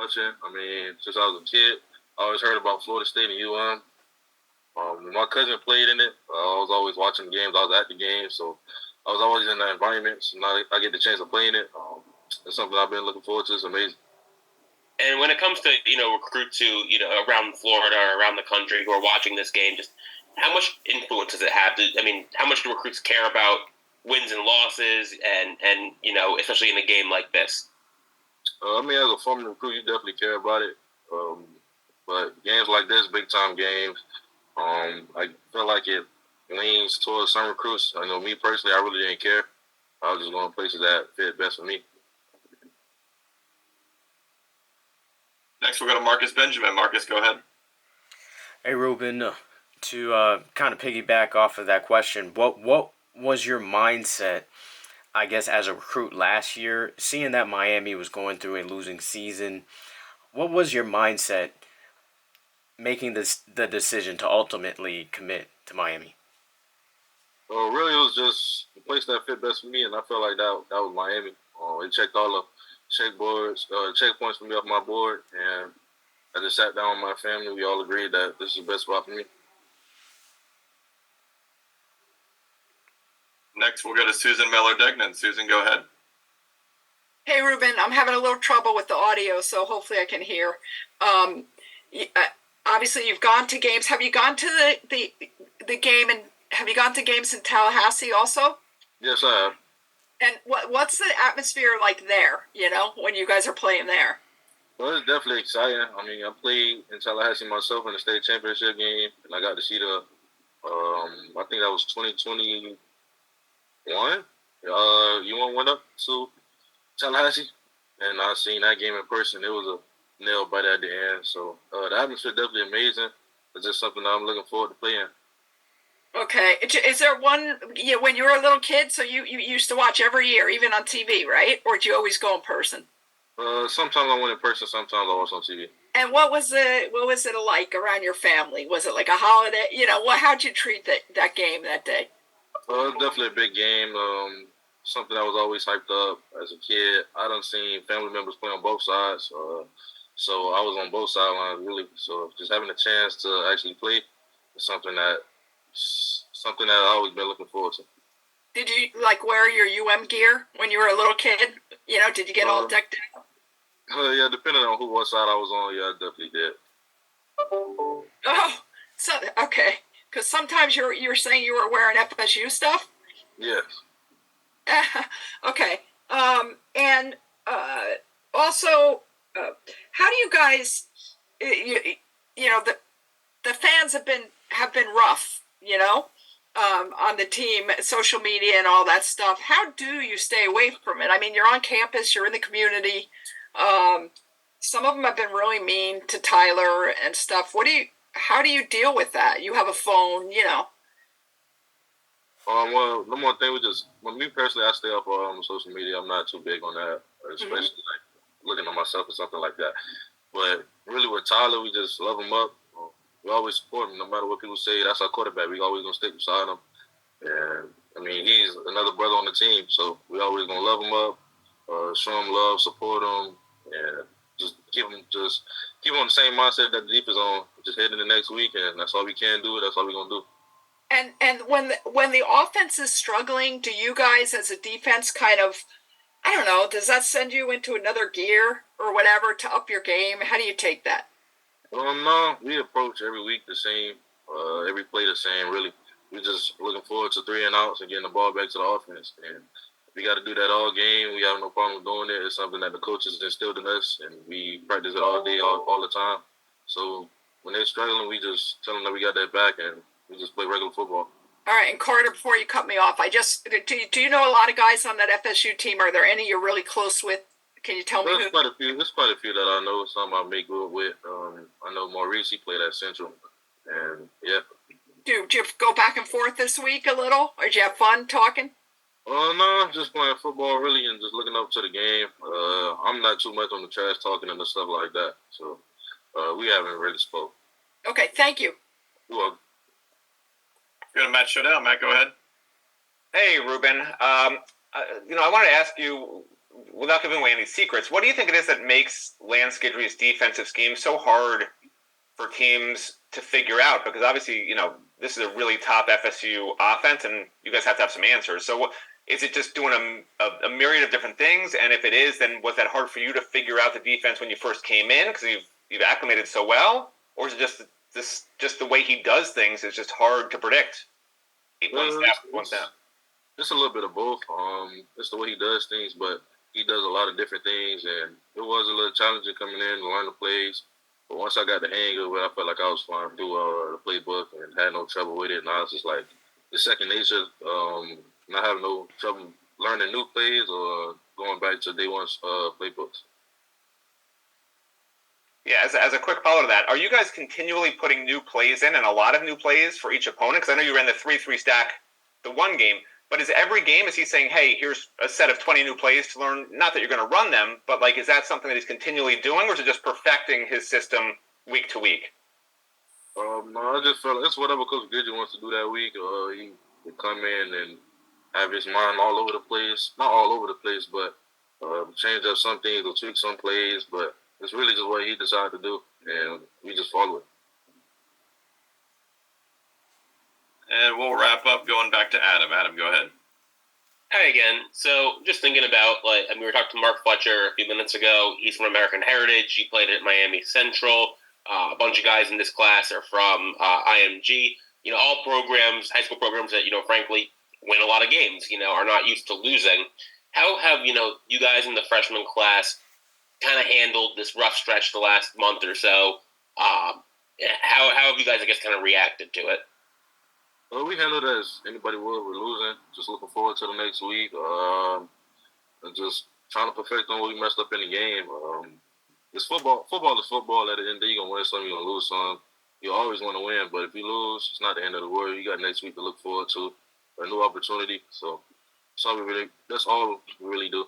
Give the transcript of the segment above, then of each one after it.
watching. I mean, since I was a kid, I always heard about Florida State and UM. When my cousin played in it, I was always watching the games. I was at the games, so I was always in that environment. So now I get the chance of playing it. It's something I've been looking forward to. It's amazing. And when it comes to, recruits who, around Florida or around the country who are watching this game, just how much influence does it have? How much do recruits care about wins and losses and especially in a game like this? As a former recruit, you definitely care about it. But games like this, big-time games, I feel like it leans towards some recruits. I know me personally, I really didn't care. I was just going to places that fit best for me. Next, we'll go to Marcus Benjamin. Marcus, go ahead. Hey, Rueben, to kind of piggyback off of that question, what was your mindset, I guess, as a recruit last year, seeing that Miami was going through a losing season? What was your mindset making the decision to ultimately commit to Miami? Well, really, it was just the place that fit best for me, and I felt like that was Miami. It checked all the checkpoints for me off my board, and I just sat down with my family. We all agreed that this is the best spot for me. Next, we'll go to Susan Miller-Degnan. Susan, go ahead. Hey, Rueben, I'm having a little trouble with the audio, so hopefully I can hear. Obviously, you've gone to games. Have you gone to the game, and have you gone to games in Tallahassee also? Yes, I have. And what's the atmosphere like there, when you guys are playing there? Well, it's definitely exciting. I played in Tallahassee myself in the state championship game, and I got to see I think that was 2021. UM went up to Tallahassee, and I seen that game in person. It was a nail biter at the end. So the atmosphere definitely amazing. It's just something that I'm looking forward to playing. Okay. Is there one, when you were a little kid, so you used to watch every year, even on TV, right? Or did you always go in person? Sometimes I went in person, sometimes I watch on TV. And what was it like around your family? Was it like a holiday? How'd you treat that game that day? It was definitely a big game. Something that was always hyped up as a kid. I done seen family members play on both sides, so I was on both sidelines really. So just having a chance to actually play is something that I've always been looking forward to. Did you wear your UM gear when you were a little kid? Did you get all decked out? Yeah, depending on what side I was on, yeah, I definitely did. Oh, so okay. Because sometimes you're saying you were wearing FSU stuff? Yes. Okay. And also, how do you guys, the fans have been rough, on the team, social media and all that stuff. How do you stay away from it? You're on campus, you're in the community. Some of them have been really mean to Tyler and stuff. How do you deal with that? You have a phone, Well, number one thing me personally, I stay up on social media. I'm not too big on that, especially looking at myself or something like that. But really with Tyler, we just love him up. We always support him, no matter what people say. That's our quarterback. We always gonna stick beside him. And he's another brother on the team, so we always gonna love him up, show him love, support him, and just keep him on the same mindset that the defense on. Just head in the next week, and that's all we can do. That's all we're gonna do. And when the offense is struggling, do you guys as a defense kind of, I don't know, does that send you into another gear or whatever to up your game? How do you take that? No, we approach every week the same, every play the same, really. We're just looking forward to 3 and outs and getting the ball back to the offense. And we got to do that all game. We have no problem doing it. It's something that the coaches instilled in us, and we practice it all day, all the time. So when they're struggling, we just tell them that we got their back, and we just play regular football. All right, and Carter, before you cut me off, do you know a lot of guys on that FSU team? Are there any you're really close with? Can you tell me? There's quite a few that I know. Some I may grow up with. I know Maurice. He played at Central, and yeah. Did you go back and forth this week a little, or did you have fun talking? No, just playing football really, and just looking up to the game. I'm not too much on the trash talking and stuff like that, so we haven't really spoke. Okay, thank you. You're welcome. Go to Matt Shodell. Matt, go ahead. Hey, Rueben. I wanted to ask you, without giving away any secrets, what do you think it is that makes Lance Guidry's defensive scheme so hard for teams to figure out? Because obviously, this is a really top FSU offense, and you guys have to have some answers. So is it just doing a myriad of different things? And if it is, then was that hard for you to figure out the defense when you first came in because you've acclimated so well? Or is it just the way he does things is just hard to predict? One step. It's a little bit of both. It's the way he does things, but he does a lot of different things, and it was a little challenging coming in and learn the plays. But once I got the hang of it, I felt like I was flying through the playbook and had no trouble with it. And I was just like, it's second nature. Not having no trouble learning new plays or going back to day one's playbooks. Yeah, as a quick follow to that, are you guys continually putting new plays in and a lot of new plays for each opponent? Because I know you ran the 3-3 stack the one game, but is he saying, hey, here's a set of 20 new plays to learn? Not that you're going to run them, but is that something that he's continually doing, or is it just perfecting his system week to week? No, I just felt it's whatever Coach Guidry wants to do that week. He would come in and have his mind all over the place. Not all over the place, but change up some things or tweak some plays, but it's really just what he decided to do, and we just follow it. And we'll wrap up going back to Adam. Adam, go ahead. Hi again. So just thinking about, we were talking to Mark Fletcher a few minutes ago. He's from American Heritage. He played at Miami Central. A bunch of guys in this class are from IMG. All programs, high school programs that, frankly, win a lot of games, are not used to losing. How have, you guys in the freshman class kind of handled this rough stretch the last month or so? How have you guys, I guess, kind of reacted to it? Well, we handled it as anybody would. We're losing. Just looking forward to the next week. And just trying to perfect on what we messed up in the game. It's football. Football is football. At the end of the day, you're going to win some, you're going to lose some. You always want to win, but if you lose, it's not the end of the world. You got next week to look forward to, a new opportunity. So that's all we really do.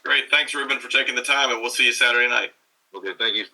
Great. Thanks, Ruben, for taking the time, and we'll see you Saturday night. Okay, thank you.